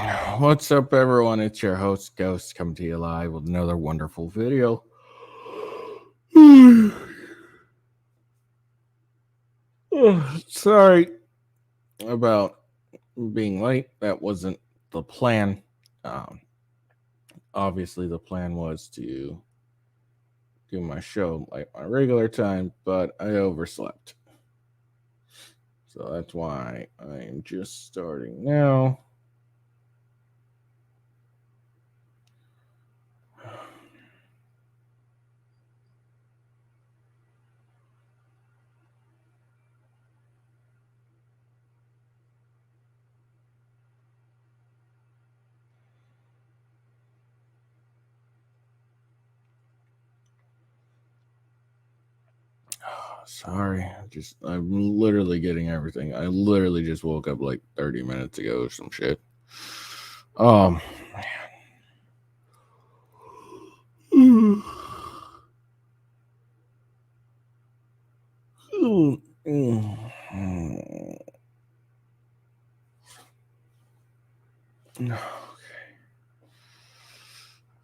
What's up, everyone? It's your host, Ghost, coming to you live with another wonderful video. Sorry about being late. That wasn't the plan. Obviously, the plan was to do my show like my regular time, but I overslept. So that's why I'm just starting now. Sorry, I'm literally getting everything. I literally just woke up like 30 minutes ago or some shit. Man. Okay.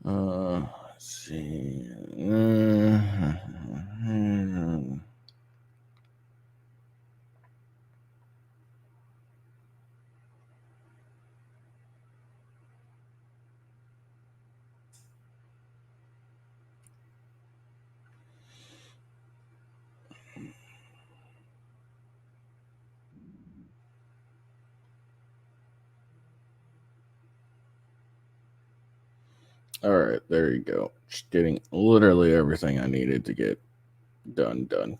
Let's see. All right, there you go. Just getting literally everything I needed to get done.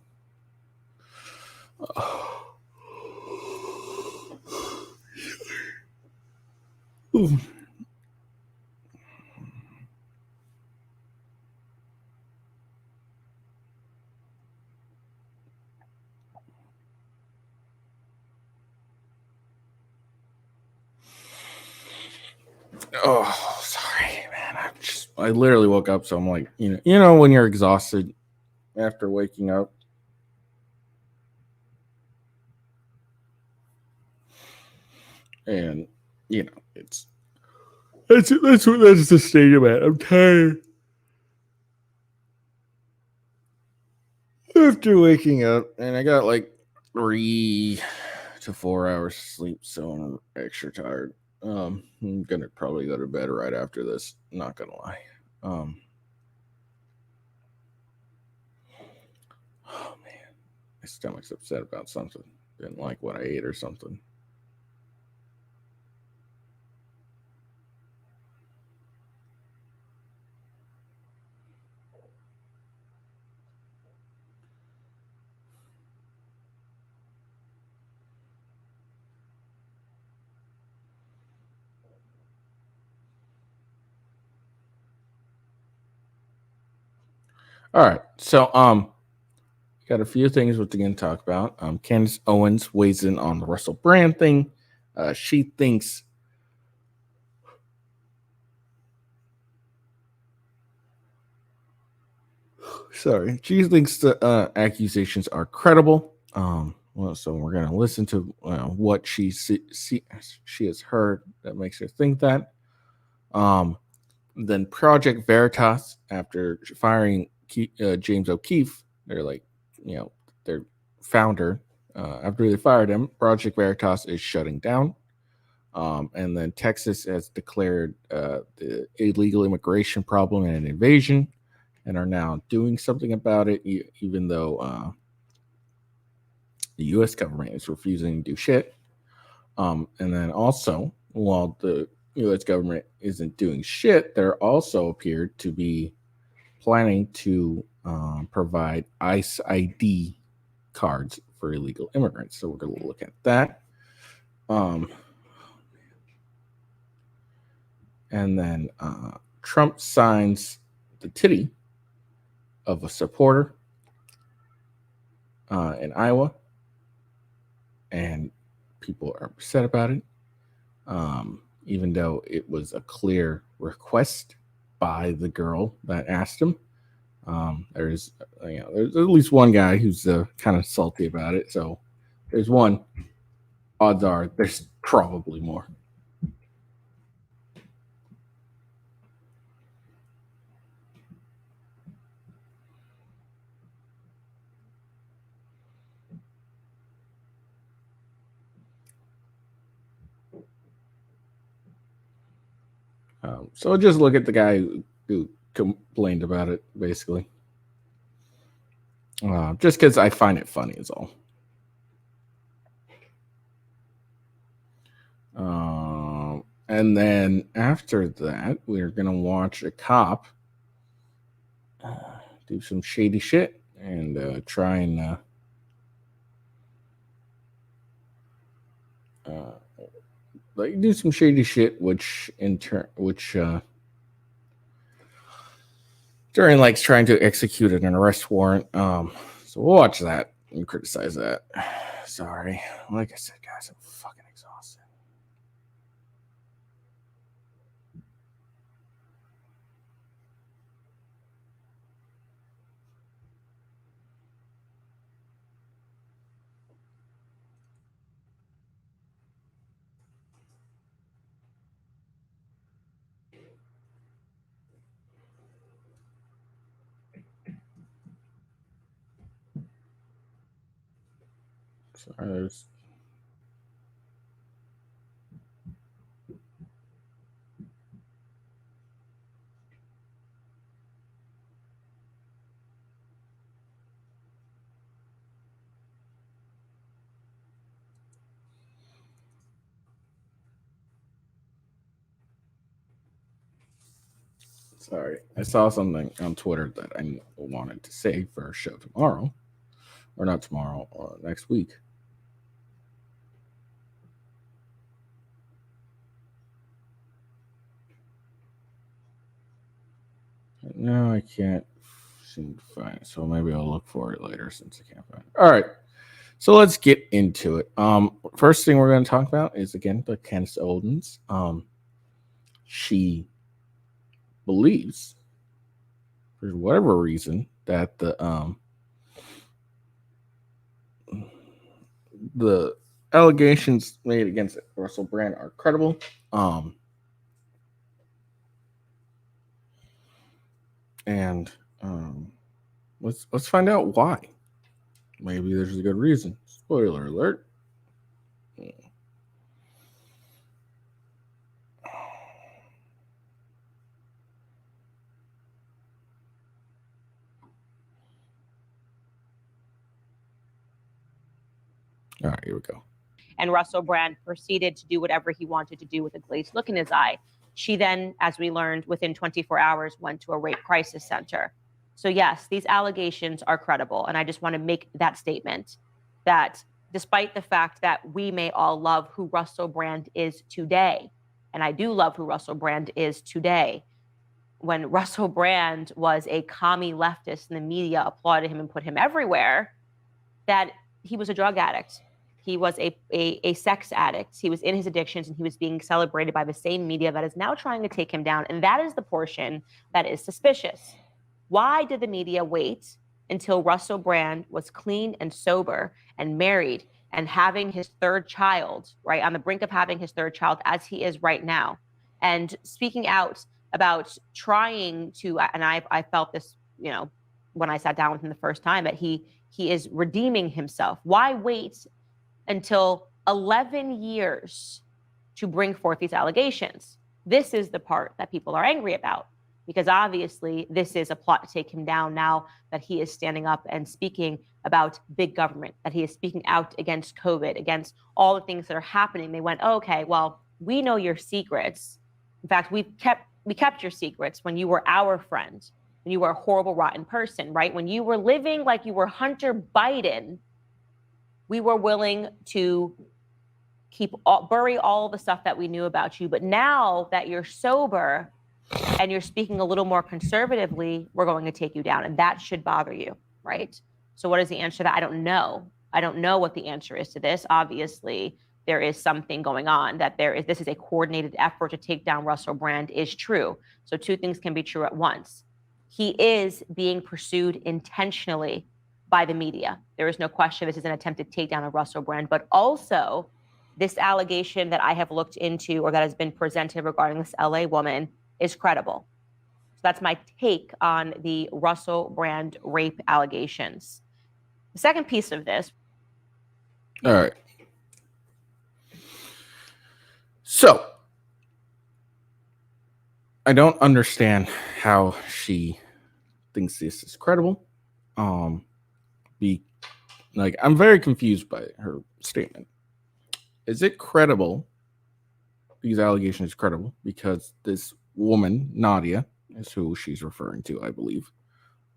Oh, sorry, man. I literally woke up, so I'm like, you know when you're exhausted after waking up. And that's the state of it. I'm tired. After waking up, and I got like 3 to 4 hours of sleep, so I'm extra tired. I'm gonna probably go to bed right after this. Not gonna lie. Oh man, my stomach's upset about something. Didn't like what I ate or something. All right, so got a few things we're going to talk about. Candace Owens weighs in on the Russell Brand thing. She thinks the accusations are credible. So we're going to listen to what she has heard that makes her think that. Then Project Veritas, after firing James O'Keefe, they're like, their founder. After they fired him, Project Veritas is shutting down. And then Texas has declared the illegal immigration problem an invasion and are now doing something about it, even though the U.S. government is refusing to do shit. And then also, while the U.S. government isn't doing shit, there also appeared to be planning to provide ICE ID cards for illegal immigrants. So we're going to look at that. And then Trump signs the titty of a supporter in Iowa, and people are upset about it, even though it was a clear request by the girl that asked him. There's at least one guy who's kind of salty about it. So there's one. Odds are there's probably more. So just look at the guy who complained about it, basically. Just because I find it funny is all. And then after that, we're going to watch a cop do some shady shit and try and like do some shady shit, which during like trying to execute an arrest warrant. So we'll watch that and criticize that. Sorry, like I said, guys, I'm fucking exhausted. Sorry. Sorry, I saw something on Twitter that I wanted to say for our show tomorrow, or not tomorrow, or next week. No, I can't seem to find it, so maybe I'll look for it later since I can't find it. All right, so let's get into it. First thing we're going to talk about is again the Candace Owens. She believes, for whatever reason, that the allegations made against Russell Brand are credible. And let's find out why. Maybe there's a good reason. Spoiler alert. All right, here we go. And Russell Brand proceeded to do whatever he wanted to do with a glazed look in his eye. She then, as we learned, within 24 hours, went to a rape crisis center. So yes, these allegations are credible. And I just want to make that statement that despite the fact that we may all love who Russell Brand is today, and I do love who Russell Brand is today, when Russell Brand was a commie leftist and the media applauded him and put him everywhere, that he was a drug addict. He was a sex addict. He was in his addictions and he was being celebrated by the same media that is now trying to take him down. And that is the portion that is suspicious. Why did the media wait until Russell Brand was clean and sober and married and having his third child, right, on the brink of having his third child as he is right now, and speaking out about trying to, and I felt this, you know, when I sat down with him the first time, that he is redeeming himself. Why wait until 11 years to bring forth these allegations? This is the part that people are angry about, because obviously this is a plot to take him down now that he is standing up and speaking about big government, that he is speaking out against COVID, against all the things that are happening. They went, oh, okay, well, we know your secrets. In fact, we kept your secrets when you were our friend, when you were a horrible, rotten person, right? When you were living like you were Hunter Biden, we were willing to bury all the stuff that we knew about you. But now that you're sober and you're speaking a little more conservatively, we're going to take you down. And that should bother you, right? So what is the answer to that? I don't know. I don't know what the answer is to this. Obviously, there is something going on, that this is a coordinated effort to take down Russell Brand is true. So two things can be true at once. He is being pursued intentionally by the media. There is no question this is an attempted takedown of Russell Brand, but also this allegation that I have looked into, or that has been presented regarding this LA woman, is credible. So that's my take on the Russell Brand rape allegations. The second piece of this. All right. So I don't understand how she thinks this is credible. Be like, I'm very confused by her statement. Is it credible? These allegations credible because this woman, Nadia, is who she's referring to, I believe,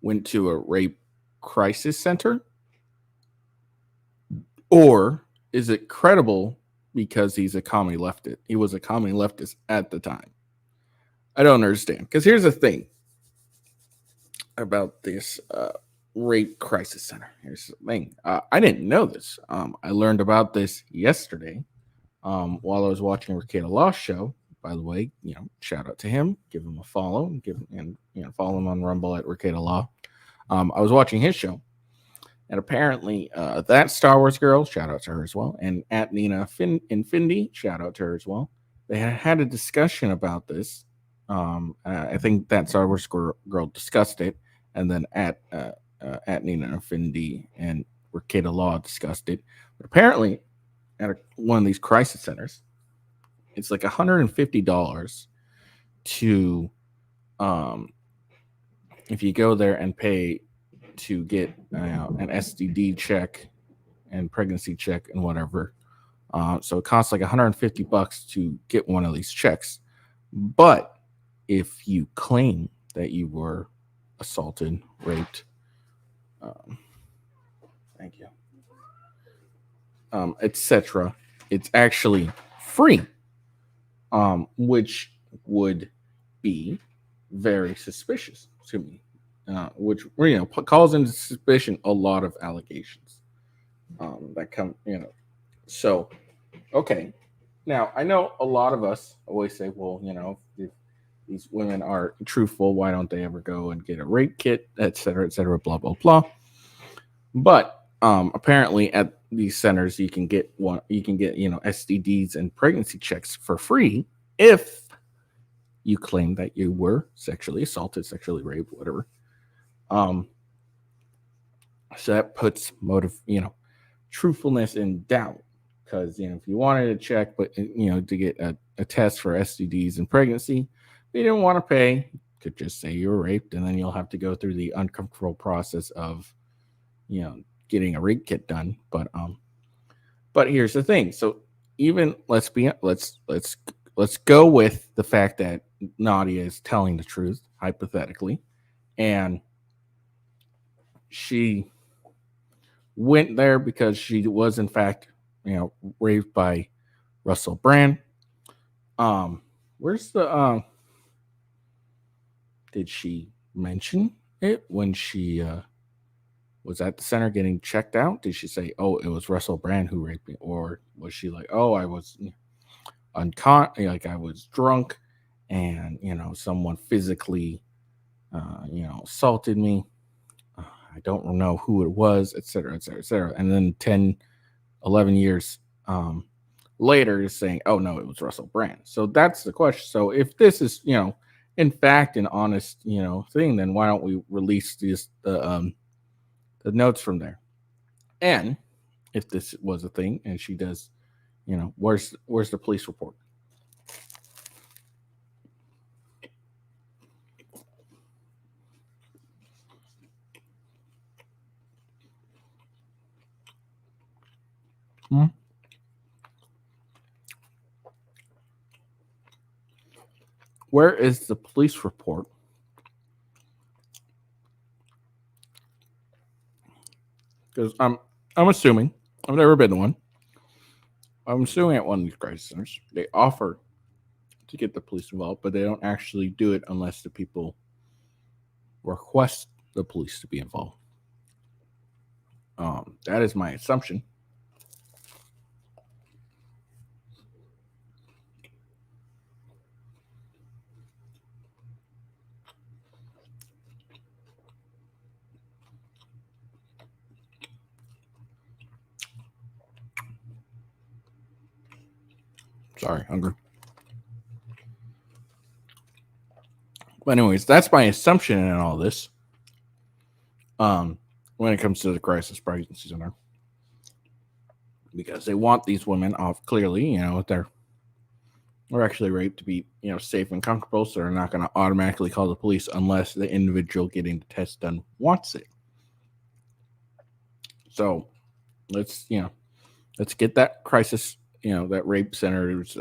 went to a rape crisis center? Or is it credible because he's a commie leftist? He was a commie leftist at the time. I don't understand. Because here's the thing about this rape crisis center. Here's the thing. I didn't know this. I learned about this yesterday while I was watching Ricada Law's show. By the way, shout out to him. Give him a follow. Follow him on Rumble at Ricada Law. I was watching his show. And apparently, that Star Wars girl, shout out to her as well, and at Nina Infinity, shout out to her as well. They had a discussion about this. I think that Star Wars girl discussed it, and then at Nina Infinity and Ricada Law discussed it. But apparently, at one of these crisis centers, it's like $150 to, if you go there and pay to get an STD check and pregnancy check and whatever. So it costs like $150 to get one of these checks. But if you claim that you were assaulted, raped, thank you, etc., it's actually free, which would be very suspicious to me. Which calls into suspicion a lot of allegations that come. So okay. Now I know a lot of us always say, well, if these women are truthful, why don't they ever go and get a rape kit, et cetera, blah blah blah. But apparently, at these centers, you can get STDs and pregnancy checks for free if you claim that you were sexually assaulted, sexually raped, whatever. So that puts truthfulness in doubt, because if you wanted to check, but to get a test for STDs and pregnancy, you didn't want to pay, you could just say you were raped, and then you'll have to go through the uncomfortable process of getting a rape kit done. But here's the thing. So even let's go with the fact that Nadia is telling the truth, hypothetically, and she went there because she was in fact, raped by Russell Brand. Where's the did she mention it when she was at the center getting checked out? Did she say, "Oh, it was Russell Brand who raped me," or was she like, "Oh, I was like I was drunk, and someone physically, assaulted me. I don't know who it was, et cetera, et cetera, et cetera." And then 10, 11 years later is saying, "Oh no, it was Russell Brand." So that's the question. So if this is, in fact, an honest, thing, then why don't we release the notes from there? And if this was a thing and she does, where's the police report? Where is the police report? Because I'm assuming, I've never been to one. I'm assuming at one of these crisis centers, they offer to get the police involved, but they don't actually do it unless the people request the police to be involved. That is my assumption. Sorry, hungry. But anyways, that's my assumption in all this. When it comes to the crisis pregnancy center, because they want these women off clearly, they're or actually raped to be, safe and comfortable. So they're not going to automatically call the police unless the individual getting the test done wants it. So let's get that crisis, that rape center's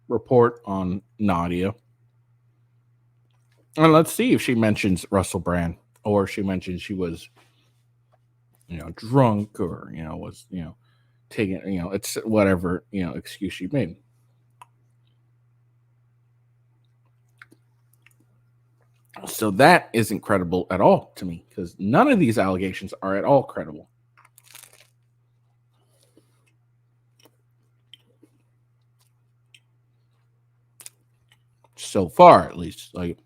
report on Nadia. And let's see if she mentions Russell Brand, or she mentions she was, drunk, or, was, taking, it's whatever, excuse she made. So that isn't credible at all to me, because none of these allegations are at all credible. So far, at least. Like,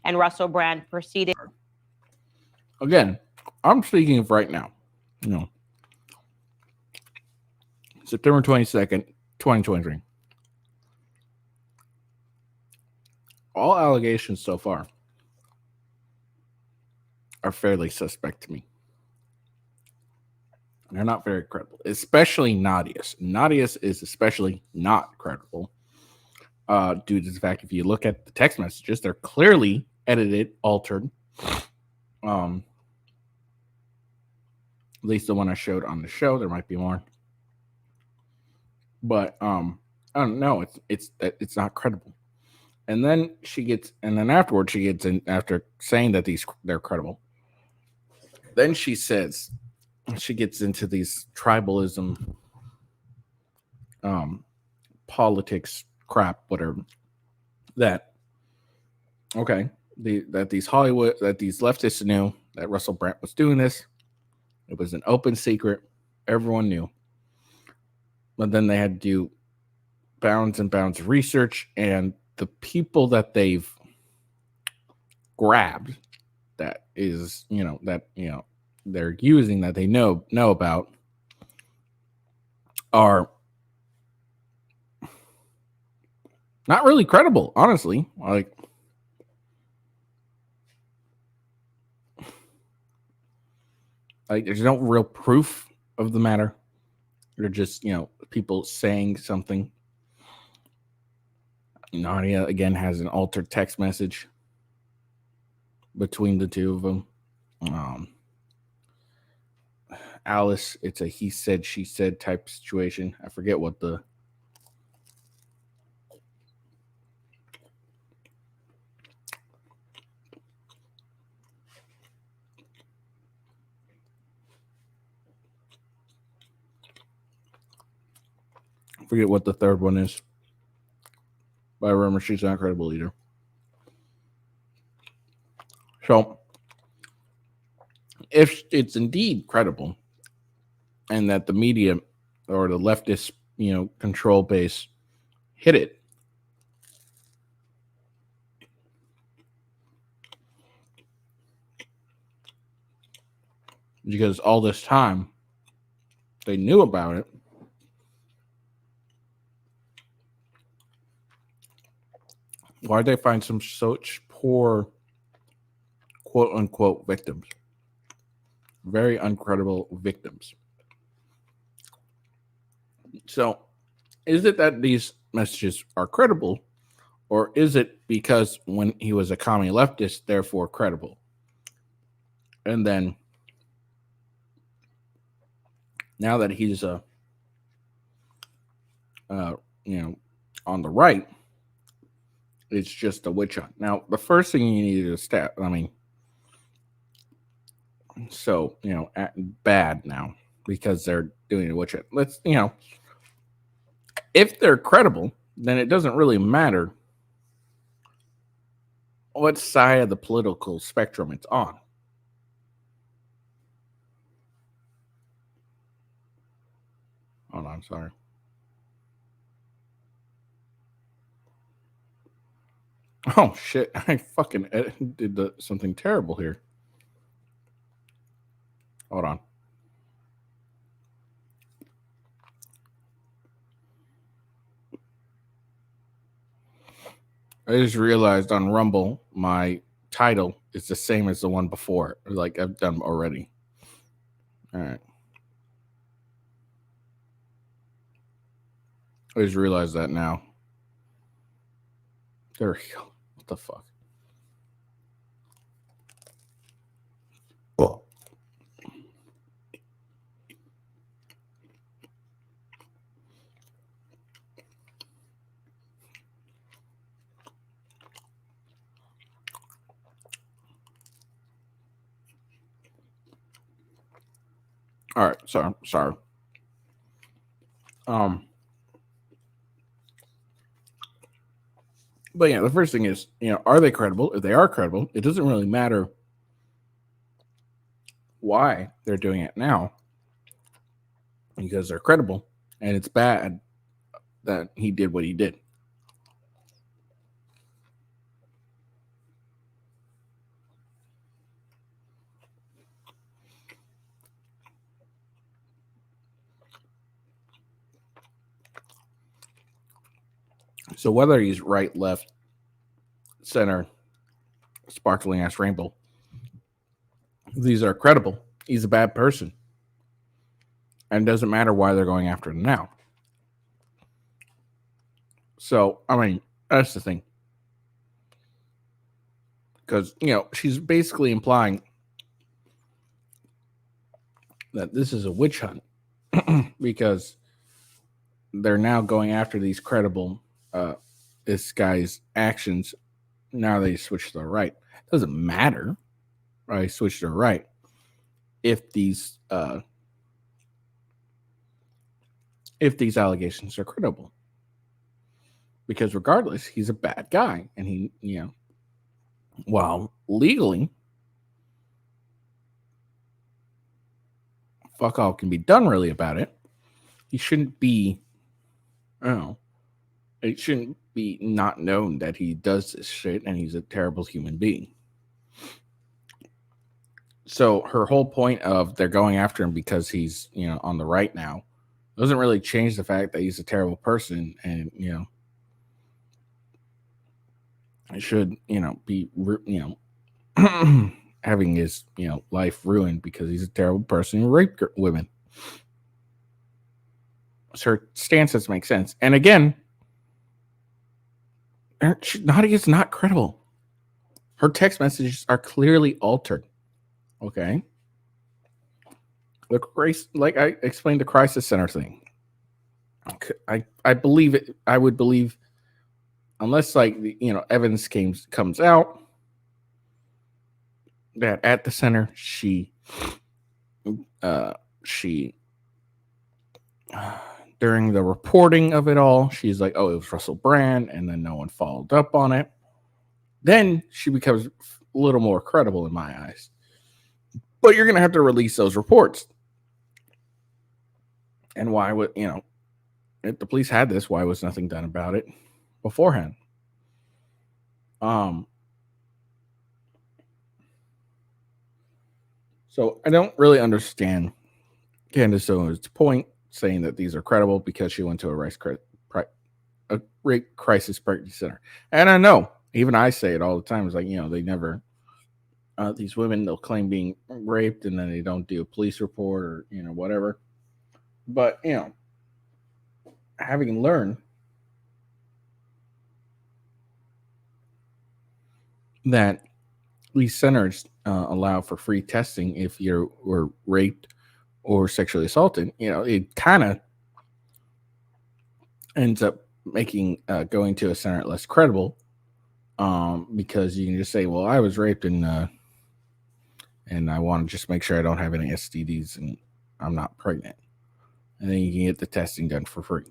and Russell Brand proceeded. Again, I'm speaking of right now. September 22nd, 2023. All allegations so far are fairly suspect to me. They're not very credible, especially Nadia's. Nadia's is especially not credible due to the fact if you look at the text messages, they're clearly edited, altered. At least the one I showed on the show. There might be more, but I don't know. It's not credible. And then afterwards she gets in, after saying that they're credible. Then she says she gets into these tribalism, politics crap, whatever. That these leftists knew that Russell Brand was doing this. It was an open secret. Everyone knew. But then they had to do bounds and bounds of research, and the people that they've grabbed that is, they're using, that they know about, are not really credible, honestly. Like there's no real proof of the matter. They're just, people saying something. Nadia again has an altered text message between the two of them. Alice, it's a he said, she said type situation. I forget what the third one is. But I remember she's not credible either. So if it's indeed credible, and that the media or the leftist, control base hit it, because all this time they knew about it, why'd they find some such poor, quote unquote, victims? Very uncredible victims. So is it that these messages are credible, or is it because when he was a commie leftist, therefore credible? And then now that he's on the right, it's just a witch hunt. Now, the first thing you need to step, so, bad now because they're doing a witch hunt. Let's, if they're credible, then it doesn't really matter what side of the political spectrum it's on. Hold on, sorry. Oh shit! I fucking did something terrible here. Hold on. I just realized on Rumble my title is the same as the one before, like I've done already. All right. I just realized that now. There we go. What the fuck? Oh. All right, sorry. But yeah, the first thing is, are they credible? If they are credible, it doesn't really matter why they're doing it now, because they're credible, and it's bad that he did what he did. So whether he's right, left, center, sparkling ass rainbow, these are credible. He's a bad person. And it doesn't matter why they're going after him now. So, I mean, that's the thing. Because, she's basically implying that this is a witch hunt because they're now going after these credible, this guy's actions. Now they switch to the right. It doesn't matter, right? Switch to the right if these allegations are credible, because regardless, he's a bad guy, and he, while legally, fuck all can be done really about it. He shouldn't be, it shouldn't be not known that he does this shit and he's a terrible human being. So her whole point of they're going after him because he's, on the right now doesn't really change the fact that he's a terrible person, and, it should, be, having his, life ruined because he's a terrible person who raped women. So her stance doesn't make sense. And again, Nadia is not credible. Her text messages are clearly altered. Okay. Like I explained the crisis center thing. I believe it. I would believe, unless Evans comes out, that at the center she during the reporting of it all, she's like, oh, it was Russell Brand, and then no one followed up on it. Then she becomes a little more credible in my eyes. But you're going to have to release those reports. And why would, if the police had this, why was nothing done about it beforehand? So I don't really understand Candace Owens' point, saying that these are credible because she went to a rape crisis pregnancy center. And I know, even I say it all the time. It's like, they never, these women, they'll claim being raped and then they don't do a police report or, whatever. But, having learned that these centers allow for free testing if you were raped or sexually assaulted, it kind of ends up making going to a center less credible, because you can just say, well, I was raped and I want to just make sure I don't have any STDs and I'm not pregnant. And then you can get the testing done for free.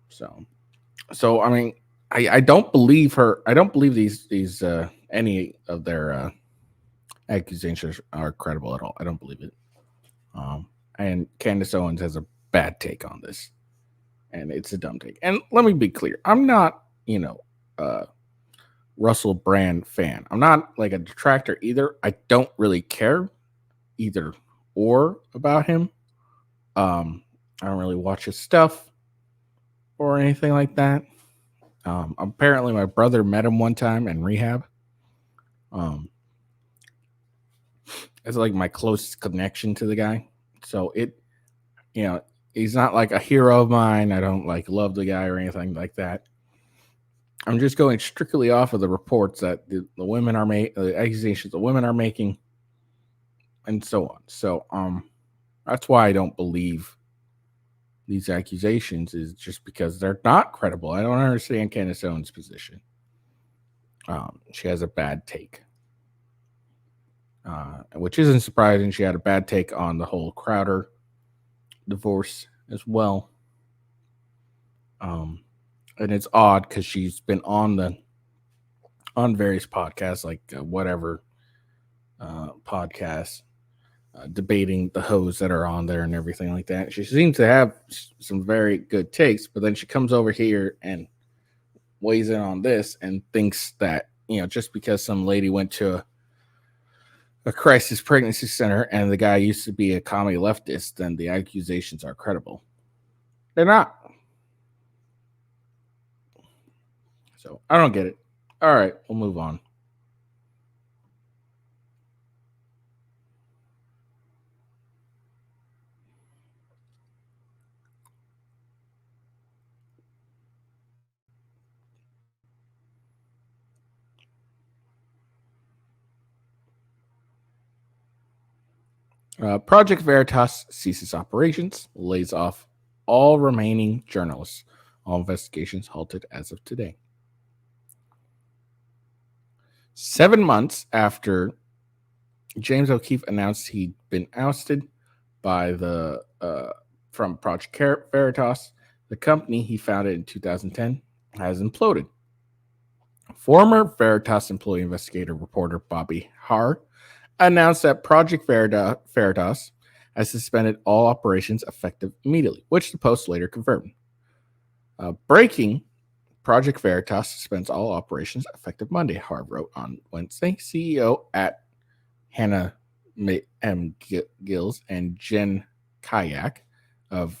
So I mean, I don't believe her. I don't believe these any of their accusations are credible at all. I don't believe it. And Candace Owens has a bad take on this, and it's a dumb take. And let me be clear, I'm not, Russell Brand fan. I'm not like a detractor either. I don't really care either or about him. I don't really watch his stuff or anything like that. Apparently my brother met him one time in rehab. It's like my closest connection to the guy. So he's not like a hero of mine. I don't like love the guy or anything like that. I'm just going strictly off of the reports that the women are making, the accusations the women are making, and so on. So that's why I don't believe these accusations, is just because they're not credible. I don't understand Candace Owens' position. She has a bad take, which isn't surprising. She had a bad take on the whole Crowder divorce as well. And it's odd because she's been on various podcasts, like whatever podcasts, debating the hoes that are on there and everything like that. She seems to have some very good takes, but then she comes over here and weighs in on this and thinks that, just because some lady went to a crisis pregnancy center and the guy used to be a commie leftist, then the accusations are credible. They're not. So I don't get it. All right, we'll move on. Project Veritas ceases operations, lays off all remaining journalists. All investigations halted as of today. 7 months after James O'Keefe announced he'd been ousted by from Project Veritas, the company he founded in 2010 has imploded. Former Veritas employee investigator reporter Bobby Haar announced that Project Veritas has suspended all operations effective immediately, which the Post later confirmed. Breaking, Project Veritas suspends all operations effective Monday, Haar wrote on Wednesday. CEO at Hannah M. Gills and Jen Kayak of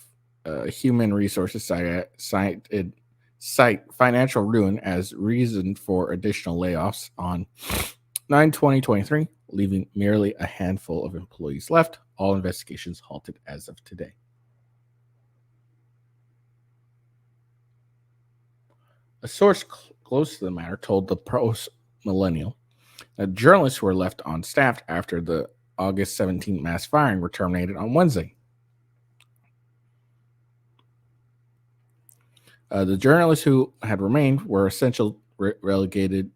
Human Resources cited financial ruin as reason for additional layoffs on 9/20/23, leaving merely a handful of employees left. All investigations halted as of today. A source close to the matter told the Post Millennial that journalists who were left on staff after the August 17th mass firing were terminated on Wednesday. The journalists who had remained were essentially relegated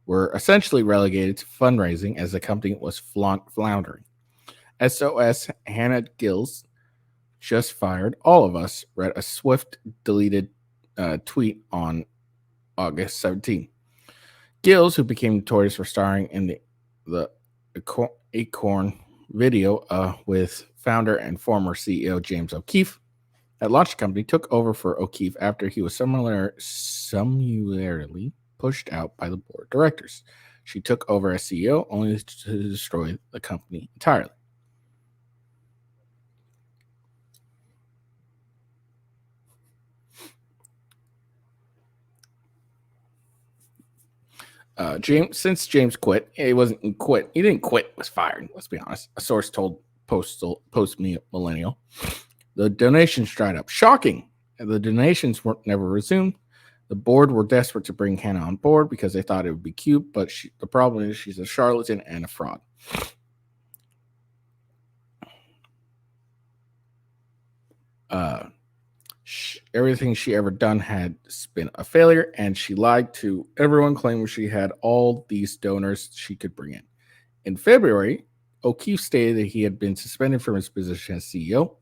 to fundraising as the company was floundering. SOS Hannah Gills just fired all of us, read a swift deleted tweet on August 17th. Gills, who became notorious for starring in the Acorn video with founder and former CEO James O'Keefe, that launched the company, took over for O'Keefe after he was summarily pushed out by the board of directors. She took over as CEO only to destroy the company entirely. Since James quit, he wasn't quit. He didn't quit. He was fired. Let's be honest. A source told Post Millennial. The donations dried up. Shocking. The donations weren't never resumed. The board were desperate to bring Hannah on board because they thought it would be cute, but the problem is she's a charlatan and a fraud. Everything she ever done had been a failure, and she lied to everyone, claiming she had all these donors she could bring in. In February, O'Keefe stated that he had been suspended from his position as CEO.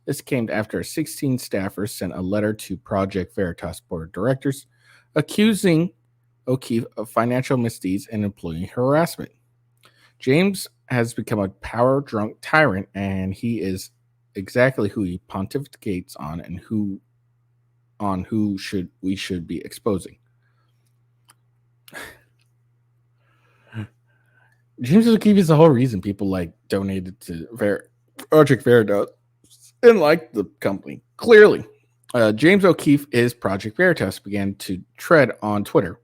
This came after 16 staffers sent a letter to Project Veritas board of directors accusing O'Keefe of financial misdeeds and employee harassment. James has become a power-drunk tyrant, and he is exactly who he pontificates on and who we should be exposing. James O'Keefe is the whole reason people donated to Project Veritas and liked the company. Clearly, James O'Keefe is Project Veritas began to tread on Twitter.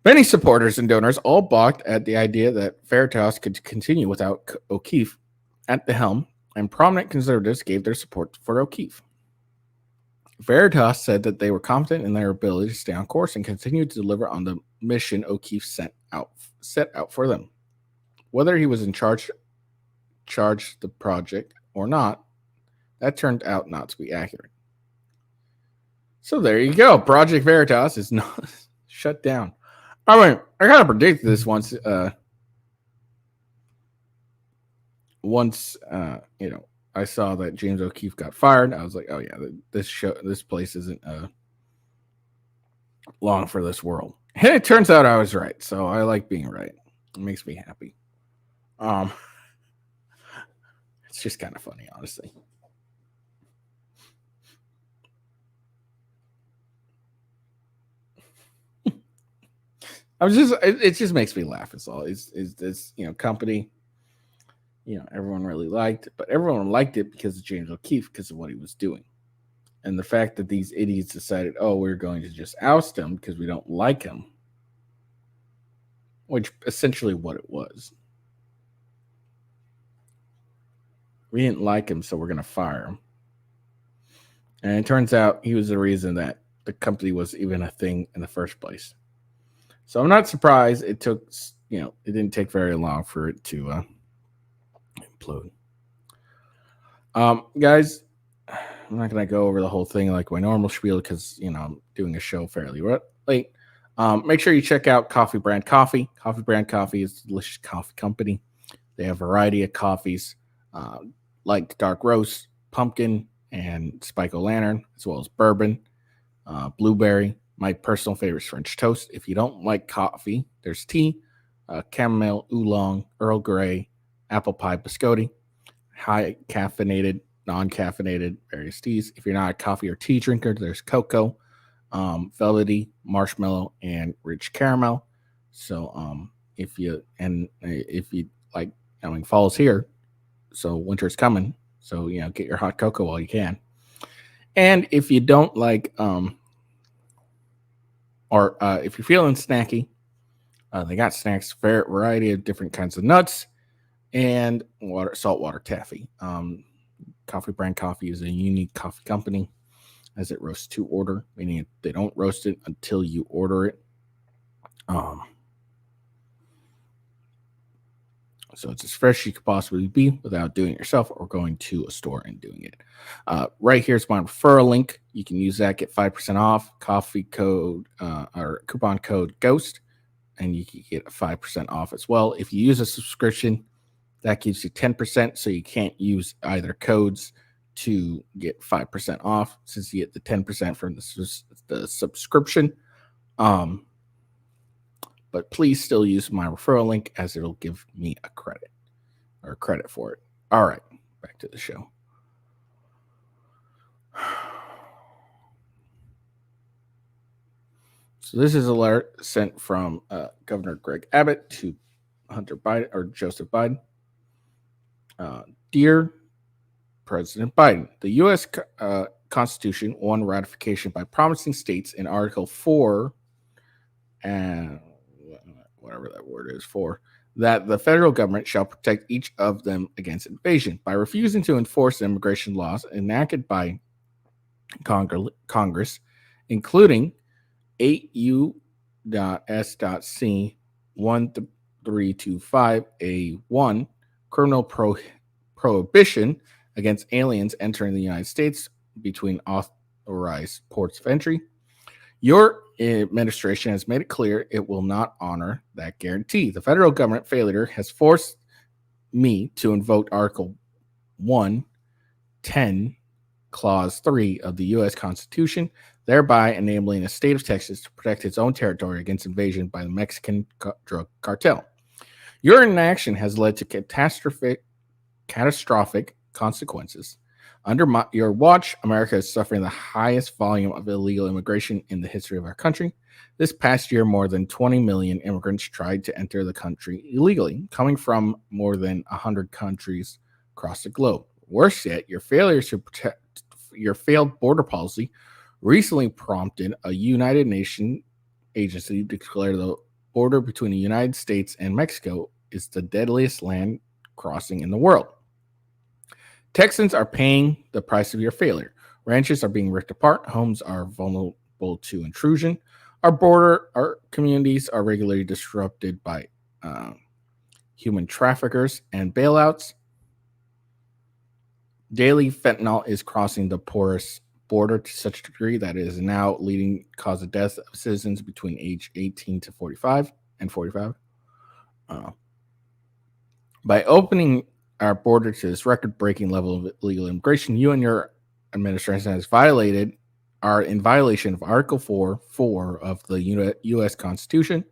Many supporters and donors all balked at the idea that Veritas could continue without O'Keefe at the helm, and prominent conservatives gave their support for O'Keefe. Veritas said that they were confident in their ability to stay on course and continue to deliver on the mission O'Keefe set out for them. Whether he was in charge the project or not, that turned out not to be accurate. So there you go. Project Veritas is not shut down. I mean, I kind of predicted this once. I saw that James O'Keefe got fired. I was like, oh yeah, this place isn't long for this world. And it turns out I was right. So I like being right. It makes me happy. It's just kind of funny, honestly. It just makes me laugh. It's all is this company, everyone really liked, but everyone liked it because of James O'Keefe, because of what he was doing. And the fact that these idiots decided, oh, we're going to just oust him because we don't like him, which essentially what it was. We didn't like him, so we're going to fire him. And it turns out he was the reason that the company was even a thing in the first place. So I'm not surprised it took, it didn't take very long for it to implode. Guys, I'm not going to go over the whole thing like my normal spiel because, I'm doing a show fairly late. Make sure you check out Coffee Brand Coffee. Coffee Brand Coffee is a delicious coffee company. They have a variety of coffees like dark roast, pumpkin, and spike o' lantern, as well as bourbon, blueberry. My personal favorite is French toast. If you don't like coffee, there's tea, chamomile, oolong, Earl Grey, apple pie biscotti, high caffeinated, non-caffeinated, various teas. If you're not a coffee or tea drinker, there's cocoa, velvety, marshmallow, and rich caramel. So if you like, fall's here, so winter's coming. So get your hot cocoa while you can. And if you don't like if you're feeling snacky, they got snacks, variety of different kinds of nuts, and saltwater taffy. Coffee Brand Coffee is a unique coffee company, as it roasts to order, meaning they don't roast it until you order it. So it's as fresh as you could possibly be without doing it yourself or going to a store and doing it. Right here's my referral link. You can use that, get 5% off, coffee code or coupon code GHOST, and you can get 5% off as well. If you use a subscription, that gives you 10%, so you can't use either codes to get 5% off since you get the 10% from the subscription. But please still use my referral link, as it'll give me a credit for it. All right, back to the show. So this is an alert sent from Governor Greg Abbott to Hunter Biden or Joseph Biden. Dear President Biden, the U.S. Constitution won ratification by promising states in Article 4 and whatever that word is for, that the federal government shall protect each of them against invasion. By refusing to enforce immigration laws enacted by Congress, including 8 U.S.C. 1325A1, criminal prohibition against aliens entering the United States between authorized ports of entry, your administration has made it clear it will not honor that guarantee. The federal government failure has forced me to invoke Article 110, Clause 3 of the U.S. Constitution, thereby enabling the state of Texas to protect its own territory against invasion by the Mexican drug cartel. Your inaction has led to catastrophic consequences. Under your watch, America is suffering the highest volume of illegal immigration in the history of our country. This past year, more than 20 million immigrants tried to enter the country illegally, coming from more than 100 countries across the globe. Worse yet, your failure to protect your failed border policy recently prompted a United Nations agency to declare the border between the United States and Mexico is the deadliest land crossing in the world. Texans are paying the price of your failure. Ranches are being ripped apart. Homes are vulnerable to intrusion. Our communities are regularly disrupted by human traffickers and bailouts. Daily fentanyl is crossing the porous border to such a degree that it is now leading cause of death of citizens between age 18 to 45 and 45. By opening our border to this record-breaking level of illegal immigration, you and your administration are in violation of Article 4 of the U.S. Constitution.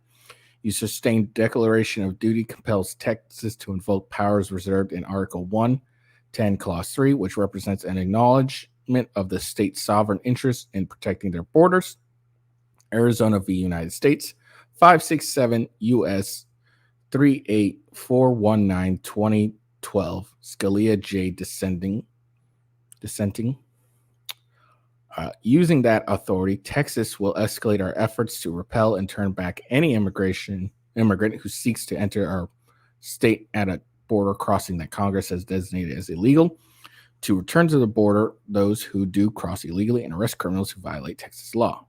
You sustained declaration of duty compels Texas to invoke powers reserved in Article 110, Clause 3, which represents an acknowledgement of the state's sovereign interest in protecting their borders. Arizona v. United States, 567 U.S. 38419 2012. Scalia J. dissenting. Using that authority, Texas will escalate our efforts to repel and turn back any immigrant who seeks to enter our state at a border crossing that Congress has designated as illegal, to return to the border those who do cross illegally, and arrest criminals who violate Texas law.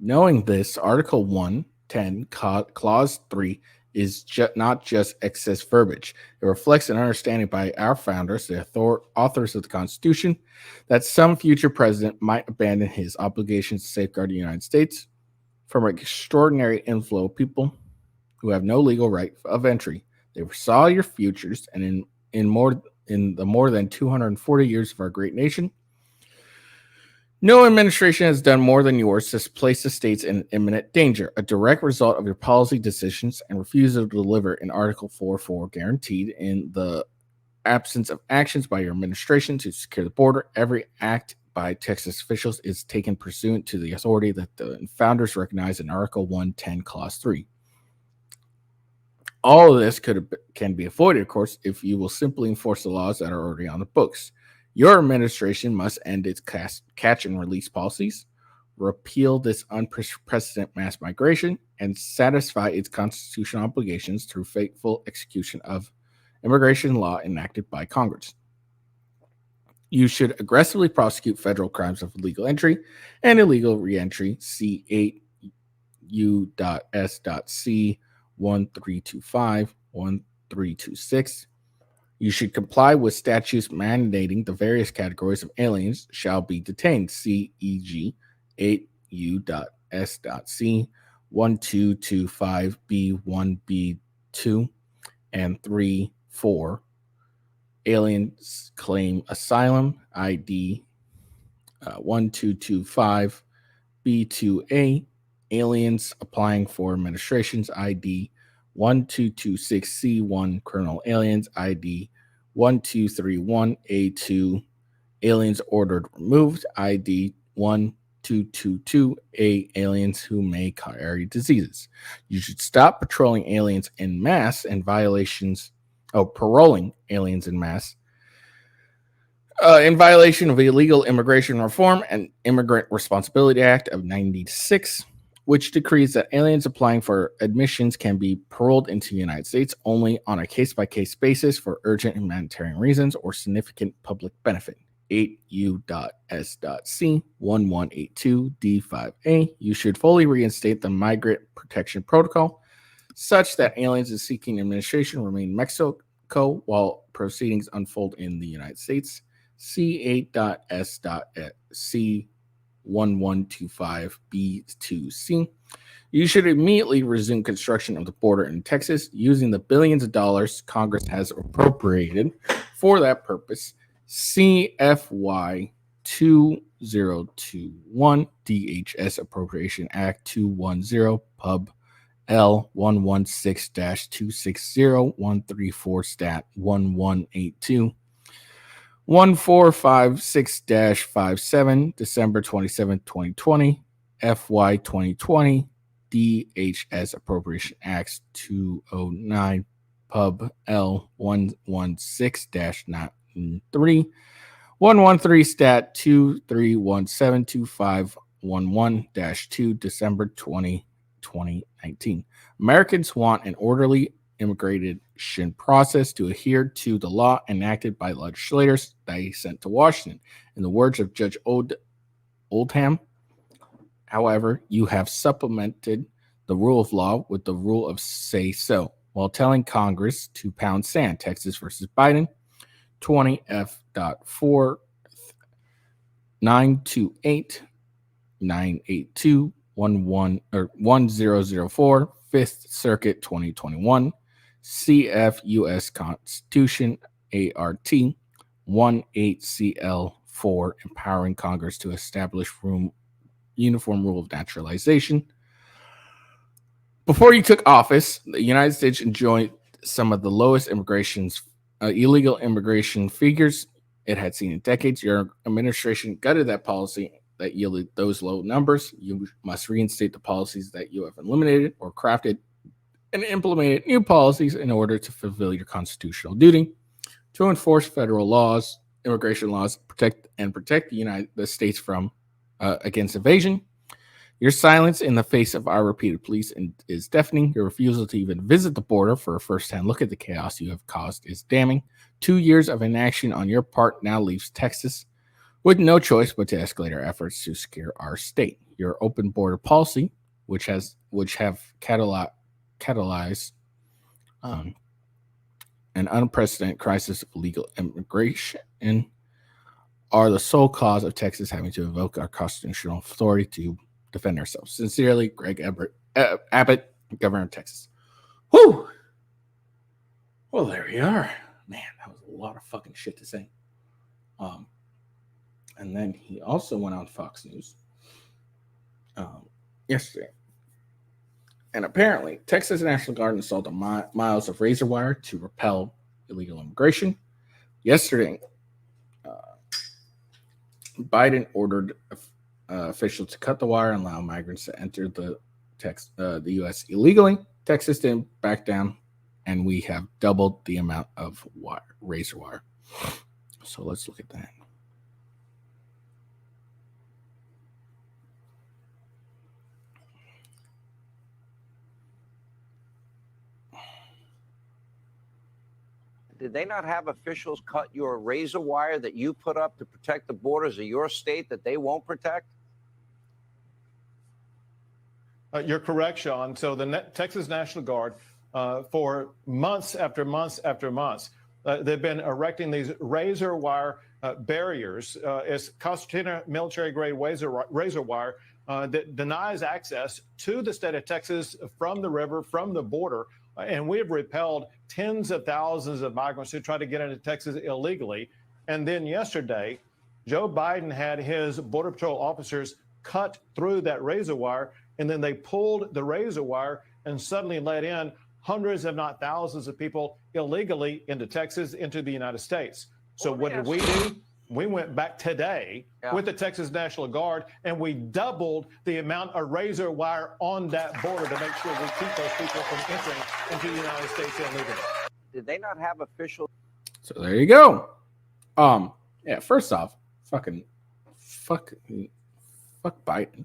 Knowing this, Article 110, Clause 3 is not just excess verbiage. It reflects an understanding by our founders, the authors of the Constitution, that some future president might abandon his obligations to safeguard the United States from an extraordinary inflow of people who have no legal right of entry. They foresaw your futures, and in the more than 240 years of our great nation, no administration has done more than yours to place the states in imminent danger, a direct result of your policy decisions and refusal to deliver in Article 4.4 guaranteed in the absence of actions by your administration to secure the border. Every act by Texas officials is taken pursuant to the authority that the founders recognized in Article 110, Clause 3. All of this can be avoided, of course, if you will simply enforce the laws that are already on the books. Your administration must end its catch and release policies, repeal this unprecedented mass migration, and satisfy its constitutional obligations through faithful execution of immigration law enacted by Congress. You should aggressively prosecute federal crimes of illegal entry and illegal reentry, C8 U.S.C 1325, 1326. You should comply with statutes mandating the various categories of aliens shall be detained, CEG 8 U.S.C 1225B1B2 and 3-4. Aliens claim asylum, ID 1225 B2A. Aliens applying for administrations, ID 1226C1. Criminal aliens, ID 1231A2. Aliens ordered removed, ID 1222A. Aliens who may carry diseases. You should stop patrolling aliens en masse and paroling aliens en masse in violation of illegal immigration reform and Immigrant Responsibility Act of 1996, which decrees that aliens applying for admissions can be paroled into the United States only on a case-by-case basis for urgent humanitarian reasons or significant public benefit. 8 U.S.C 1182 D5A. You should fully reinstate the Migrant Protection Protocol such that aliens seeking administration remain in Mexico while proceedings unfold in the United States. C8.S.C 1125 B2C. You should immediately resume construction of the border in Texas using the billions of dollars Congress has appropriated for that purpose. CFY 2021 DHS Appropriation Act 210 Pub L 116-260-134 Stat 1182 1456-57 December 27, 2020 FY 2020 DHS Appropriation Acts 209 Pub L 116-93 113 Stat 23172511-2 December 20 2019. Americans want an orderly immigration process to adhere to the law enacted by legislators they sent to Washington. In the words of Judge Oldham, however, you have supplemented the rule of law with the rule of say so while telling Congress to pound sand. Texas versus Biden, 20F.4 928 982 1004, 5th Circuit 2021, CF U.S. Constitution ART 18CL4, empowering Congress to establish uniform rule of naturalization. Before you took office, the United States enjoyed some of the lowest illegal immigration figures it had seen in decades. Your administration gutted that policy that yielded those low numbers. You must reinstate the policies that you have eliminated or crafted and implemented new policies in order to fulfill your constitutional duty to enforce federal laws, immigration laws, protect the United States from against evasion. Your silence in the face of our repeated pleas is deafening. Your refusal to even visit the border for a first-hand look at the chaos you have caused is damning. 2 years of inaction on your part now leaves Texas with no choice but to escalate our efforts to secure our state. Your open border policy, which have catalyzed an unprecedented crisis of illegal immigration, are the sole cause of Texas having to invoke our constitutional authority to defend ourselves. Sincerely, Greg Abbott, Governor of Texas. Whew. Well, there we are. Man, that was a lot of fucking shit to say. And then he also went on Fox News yesterday. And apparently, Texas National Guard installed miles of razor wire to repel illegal immigration. Yesterday, Biden ordered officials to cut the wire and allow migrants to enter the U.S. illegally. Texas didn't back down, and we have doubled the amount of razor wire. So let's look at that. Did they not have officials cut your razor wire that you put up to protect the borders of your state that they won't protect? You're correct, Sean. So the Texas National Guard, for months after months after months, they've been erecting these razor wire barriers. It's concertina military-grade razor wire that denies access to the state of Texas from the river, from the border. And we have repelled tens of thousands of migrants who try to get into Texas illegally. And then yesterday, Joe Biden had his Border Patrol officers cut through that razor wire, and then they pulled the razor wire and suddenly let in hundreds, if not thousands, of people illegally into Texas, into the United States. So what did we do? We went back today with the Texas National Guard, and we doubled the amount of razor wire on that border to make sure we keep those people from entering into the United States illegally. Did they not have officials? So there you go. Yeah, first off, fuck Biden.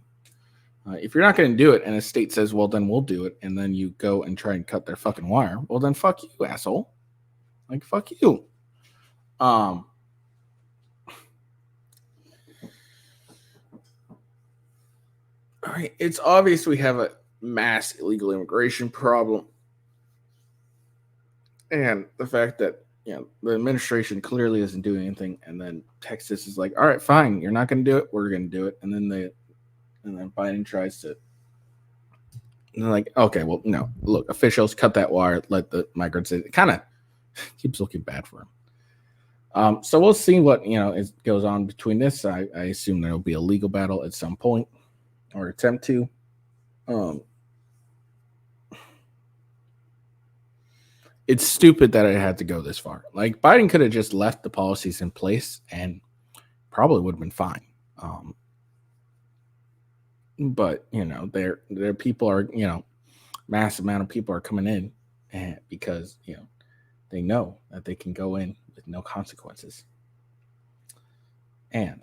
If you're not going to do it and a state says, well, then we'll do it, and then you go and try and cut their fucking wire, well, then fuck you, asshole. Like, fuck you. All right, it's obvious we have a mass illegal immigration problem. And the fact that, the administration clearly isn't doing anything, and then Texas is like, all right, fine, you're not going to do it, we're going to do it. And then Biden tries to, and they're like, okay, well, no, look, officials cut that wire, let the migrants in. It kind of keeps looking bad for them. So we'll see what, goes on between this. I assume there will be a legal battle at some point, or attempt to. It's stupid that it had to go this far. Like, Biden could have just left the policies in place and probably would have been fine. But their people are, mass amount of people are coming in, and because they know that they can go in with no consequences. And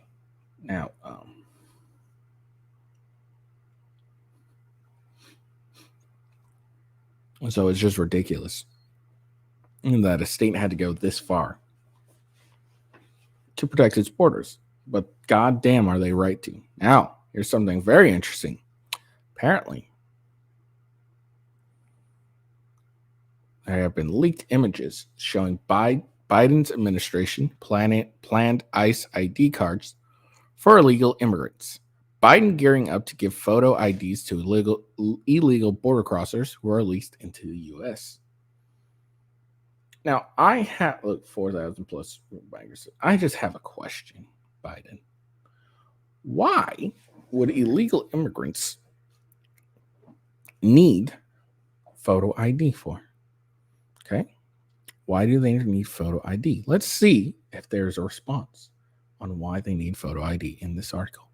now, So it's just ridiculous that a state had to go this far to protect its borders. But goddamn, are they right to? Now, here's something very interesting. Apparently, there have been leaked images showing Biden's administration planned ICE ID cards for illegal immigrants. Biden gearing up to give photo IDs to illegal border crossers who are released into the U.S. Now, I have 4,000 plus migrants. I just have a question, Biden. Why would illegal immigrants need photo ID for? Okay. Why do they need photo ID? Let's see if there's a response on why they need photo ID in this article.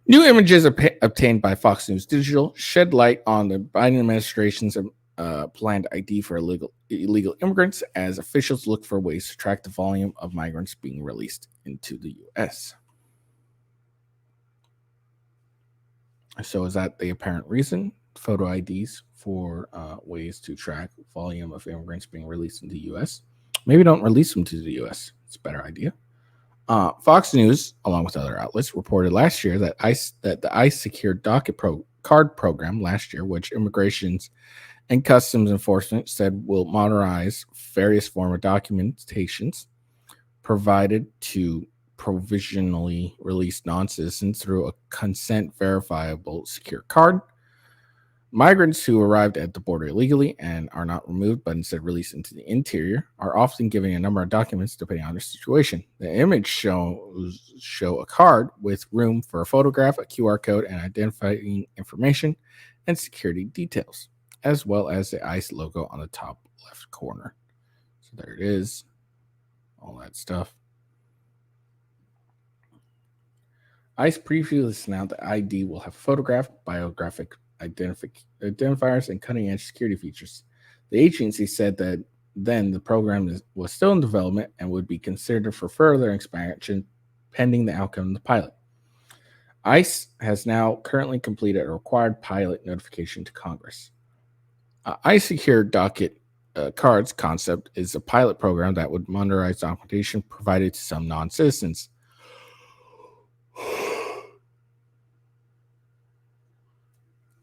New images obtained by Fox News Digital shed light on the Biden administration's planned ID for illegal immigrants as officials look for ways to track the volume of migrants being released into the U.S. So is that the apparent reason? Photo IDs for ways to track volume of immigrants being released into the U.S. Maybe don't release them to the U.S. It's a better idea. Fox News, along with other outlets, reported last year that the ICE secured docket card program last year, which Immigrations and Customs Enforcement said will modernize various form of documentations provided to provisionally released non-citizens through a consent verifiable secure card. Migrants who arrived at the border illegally and are not removed but instead released into the interior are often given a number of documents depending on their situation. The image show a card with room for a photograph, a QR code, and identifying information and security details, as well as the ICE logo on the top left corner. So there it is, all that stuff. ICE previously announced that ID will have photograph, biographic identifiers, and cutting-edge security features. The agency said that then the program was still in development and would be considered for further expansion pending the outcome of the pilot. ICE has now currently completed a required pilot notification to Congress. ICE Secure Docket Cards concept is a pilot program that would monitorize documentation provided to some non-citizens.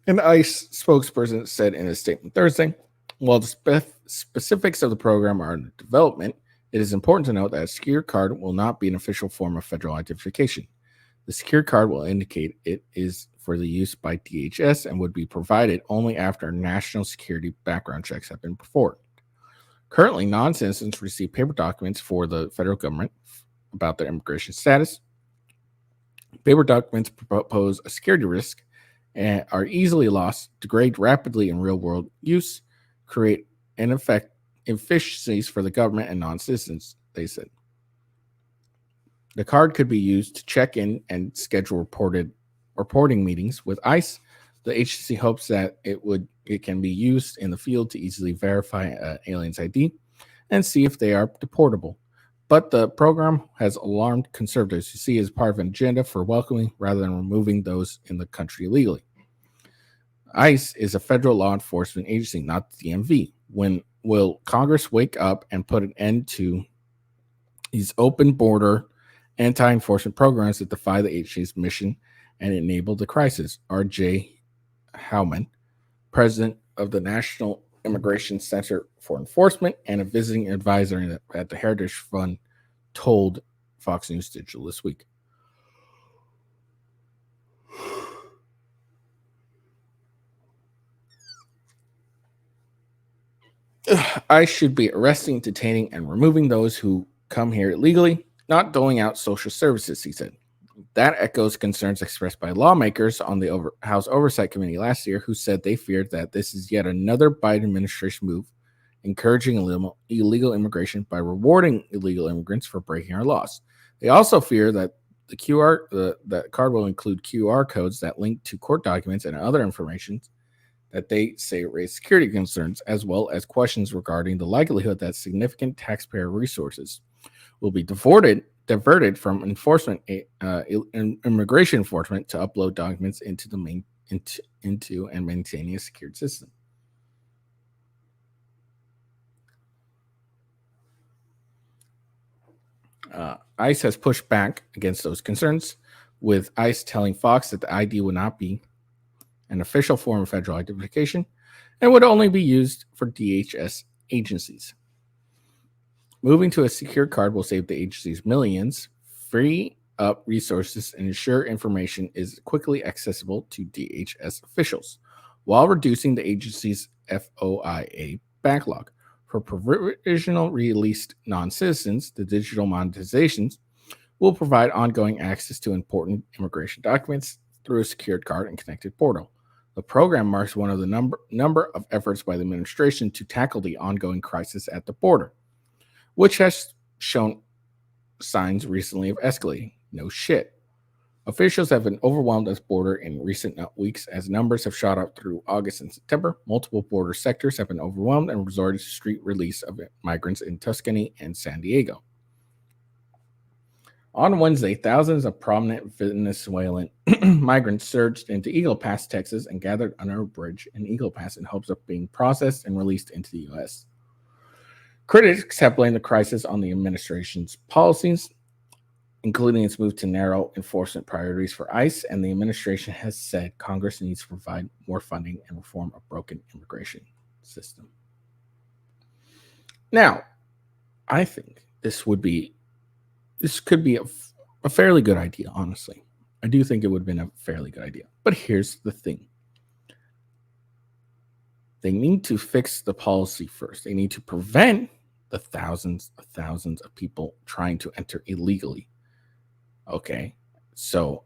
An ICE spokesperson said in a statement Thursday, while the specifics of the program are in development, it is important to note that a secure card will not be an official form of federal identification. The secure card will indicate it is for the use by DHS and would be provided only after national security background checks have been performed. Currently, non-citizens receive paper documents for the federal government about their immigration status. Paper documents pose a security risk and are easily lost, degrade rapidly in real-world use, create inefficiencies for the government and non-citizens, they said. The card could be used to check in and schedule reporting meetings with ICE. The agency hopes that it can be used in the field to easily verify an alien's ID and see if they are deportable. But the program has alarmed conservatives who see it as part of an agenda for welcoming rather than removing those in the country illegally. ICE is a federal law enforcement agency, not the DMV. When will Congress wake up and put an end to these open border anti-enforcement programs that defy the agency's mission and enable the crisis? R.J. Howman, president of the National Immigration Center for Enforcement and a visiting advisor at the Heritage Fund, told Fox News Digital this week. ICE should be arresting, detaining, and removing those who come here illegally, not doling out social services, he said. That echoes concerns expressed by lawmakers on the House Oversight Committee last year, who said they feared that this is yet another Biden administration move, encouraging illegal immigration by rewarding illegal immigrants for breaking our laws. They also fear that the card will include QR codes that link to court documents and other information that they say raise security concerns, as well as questions regarding the likelihood that significant taxpayer resources will be diverted from immigration enforcement to upload documents into and maintaining a secured system. ICE has pushed back against those concerns, with ICE telling Fox that the ID would not be an official form of federal identification and would only be used for DHS agencies. Moving to a secure card will save the agencies millions, free up resources, and ensure information is quickly accessible to DHS officials, while reducing the agency's FOIA backlog. For provisional released non-citizens, the digital monetizations will provide ongoing access to important immigration documents through a secured card and connected portal. The program marks one of the number of efforts by the administration to tackle the ongoing crisis at the border, which has shown signs recently of escalating. No shit. Officials have been overwhelmed at the border in recent weeks as numbers have shot up through August and September. Multiple border sectors have been overwhelmed and resorted to street release of migrants in Tuscany and San Diego. On Wednesday, thousands of prominent Venezuelan migrants surged into Eagle Pass, Texas, and gathered under a bridge in Eagle Pass in hopes of being processed and released into the U.S. Critics have blamed the crisis on the administration's policies, including its move to narrow enforcement priorities for ICE, and the administration has said Congress needs to provide more funding and reform a broken immigration system. Now, I think this could be a fairly good idea, honestly. I do think it would have been a fairly good idea. But here's the thing. They need to fix the policy first. They need to prevent the thousands of people trying to enter illegally. Okay, so,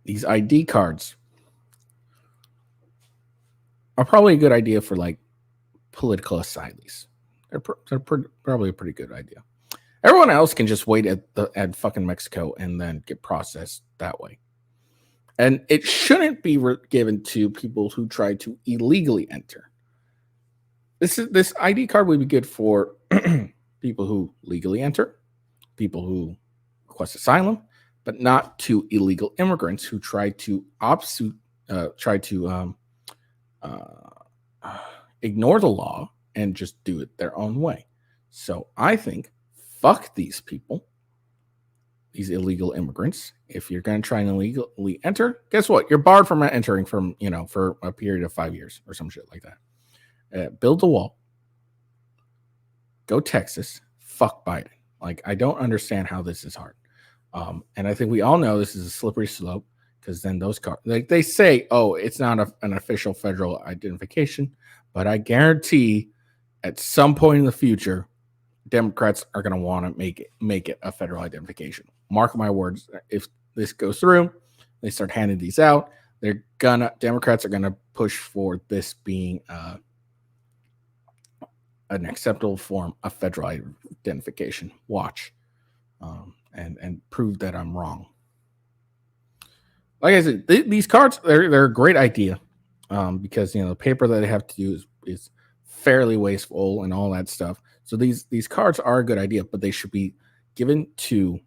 these ID cards are probably a good idea for, like, political asylees. They're probably a pretty good idea. Everyone else can just wait at fucking Mexico and then get processed that way. And it shouldn't be given to people who try to illegally enter. This ID card would be good for people who legally enter, people who request asylum, but not to illegal immigrants who try to ignore the law and just do it their own way. So I think fuck these people, these illegal immigrants. If you're going to try and illegally enter, guess what? You're barred from entering for a period of 5 years or some shit like that. Build the wall. Go Texas. Fuck Biden. Like, I don't understand how this is hard. And I think we all know this is a slippery slope, because then those cards, like they say, oh, it's not an official federal identification, but I guarantee at some point in the future, Democrats are going to want to make it a federal identification. Mark my words. If this goes through, they start handing these out. Democrats are gonna push for this being an acceptable form of federal identification. Watch, and prove that I'm wrong. Like I said, these cards they're a great idea, because the paper that they have to use is fairly wasteful and all that stuff. So these cards are a good idea, but they should be given to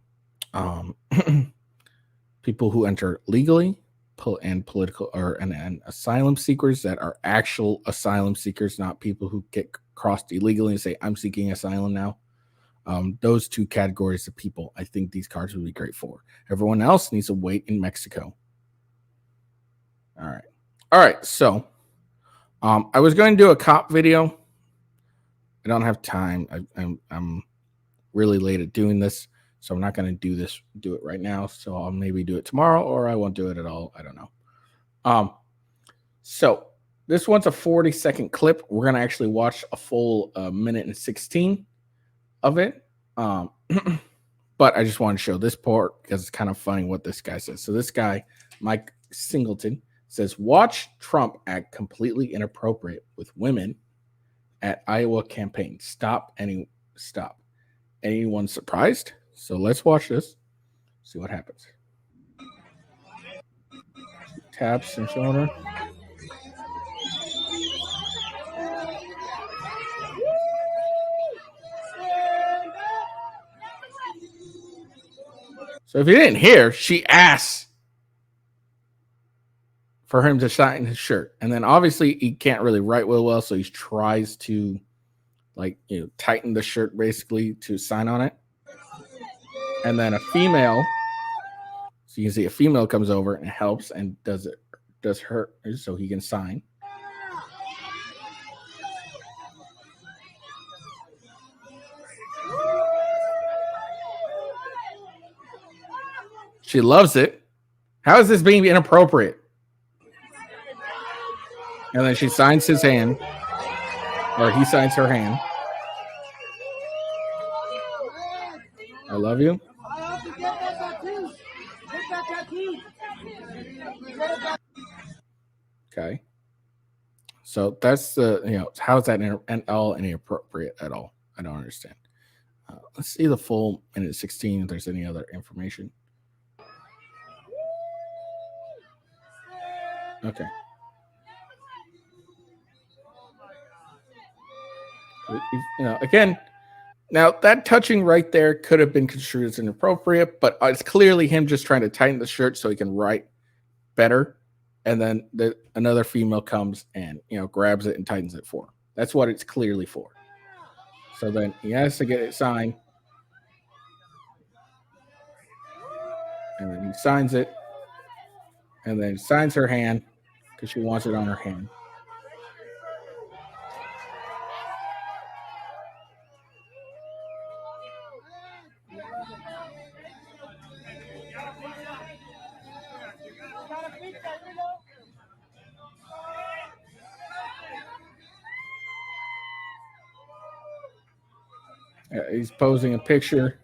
people who enter legally and political and asylum seekers that are actual asylum seekers, not people who get crossed illegally and say, I'm seeking asylum now. Those two categories of people, I think these cards would be great for. Everyone else needs to wait in Mexico. All right. So I was going to do a cop video. I don't have time. I'm really late at doing this, so I'm not going to do it right now. So I'll maybe do it tomorrow, or I won't do it at all. I don't know. So this one's a 40-second clip. We're going to actually watch a full minute and 16 of it. But I just want to show this part because it's kind of funny what this guy says. So this guy, Mike Singleton, says, watch Trump act completely inappropriate with women at Iowa campaign. Stop. Anyone surprised? So let's watch this. See what happens. Taps and shoulder. So if you didn't hear, she asks for him to sign his shirt. And then obviously he can't really write well, so he tries to like, tighten the shirt basically to sign on it. And then a female, so you can see a female comes over and helps and does her so he can sign. She loves it. How is this being inappropriate? And then she signs his hand, or he signs her hand. I love you. Okay. So that's the, how is that all inappropriate at all? I don't understand. Let's see the full minute 16 if there's any other information. Okay. Again, now that touching right there could have been construed as inappropriate, but it's clearly him just trying to tighten the shirt so he can write better. And then another female comes and, grabs it and tightens it for him. That's what it's clearly for. So then he has to get it signed. And then he signs it. And then signs her hand because she wants it on her hand. He's posing a picture.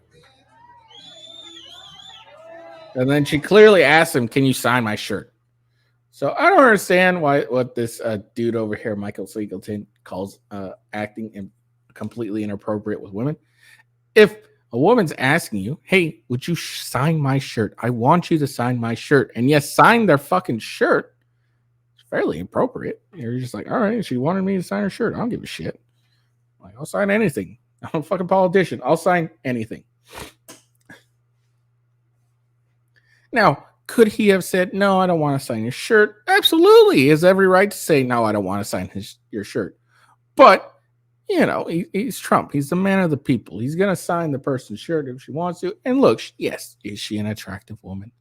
And then she clearly asks him, "Can you sign my shirt?" So I don't understand what this dude over here, Michael Singleton, calls acting completely inappropriate with women. If a woman's asking you, "Hey, would you sign my shirt? I want you to sign my shirt." And yes, sign their fucking shirt. It's fairly appropriate. You're just like, all right, she wanted me to sign her shirt. I don't give a shit. Like, I'll sign anything. I'm a fucking politician. I'll sign anything. Now, could he have said, "No, I don't want to sign your shirt"? Absolutely. He has every right to say, "No, I don't want to sign your shirt." But, he's Trump. He's the man of the people. He's going to sign the person's shirt if she wants to. And look, yes, is she an attractive woman?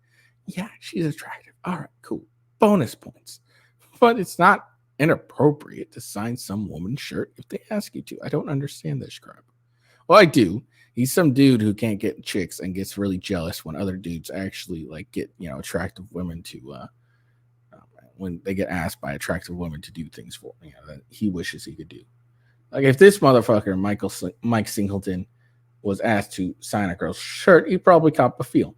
Yeah, she's attractive. All right, cool. Bonus points. But it's not inappropriate to sign some woman's shirt if they ask you to. I don't understand this crap. Well, I do. He's some dude who can't get chicks and gets really jealous when other dudes actually get attractive women to when they get asked by attractive women to do things for that he wishes he could do. Like if this motherfucker Mike Singleton was asked to sign a girl's shirt, he'd probably cop a feel.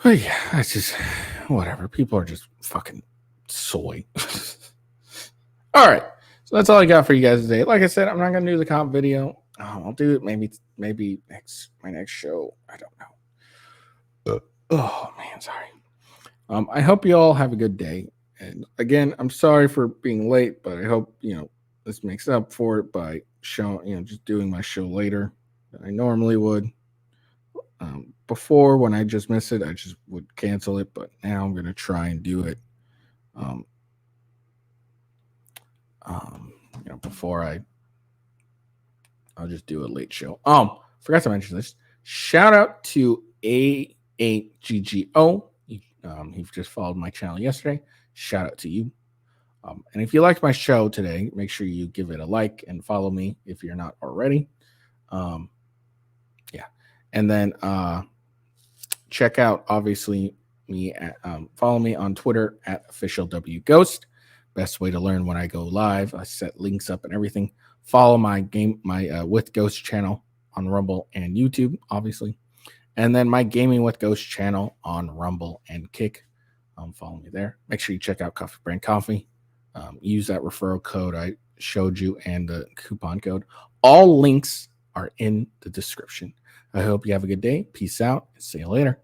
But yeah, that's just whatever. People are just fucking soy. All right. So that's all I got for you guys today. Like I said, I'm not going to do the comp video. I'll do it maybe my next show. I don't know. Oh, man, sorry. I hope you all have a good day. And again, I'm sorry for being late, but I hope, this makes up for it by showing, just doing my show later than I normally would. Before, when I just miss it, I just would cancel it, but now I'm going to try and do it. Before I'll just do a late show. Forgot to mention this. Shout out to A8GGO. He just followed my channel yesterday. Shout out to you. And if you liked my show today, make sure you give it a like and follow me if you're not already. Yeah. And then check out, obviously, me at follow me on Twitter at @officialWGhost. Best way to learn when I go live. I set links up and everything. Follow my WithGhost channel on Rumble and YouTube, obviously. And then my Gaming with Ghost channel on Rumble and Kick. Follow me there. Make sure you check out Coffee Brand Coffee. Use that referral code I showed you and the coupon code. All links are in the description. I hope you have a good day. Peace out and see you later.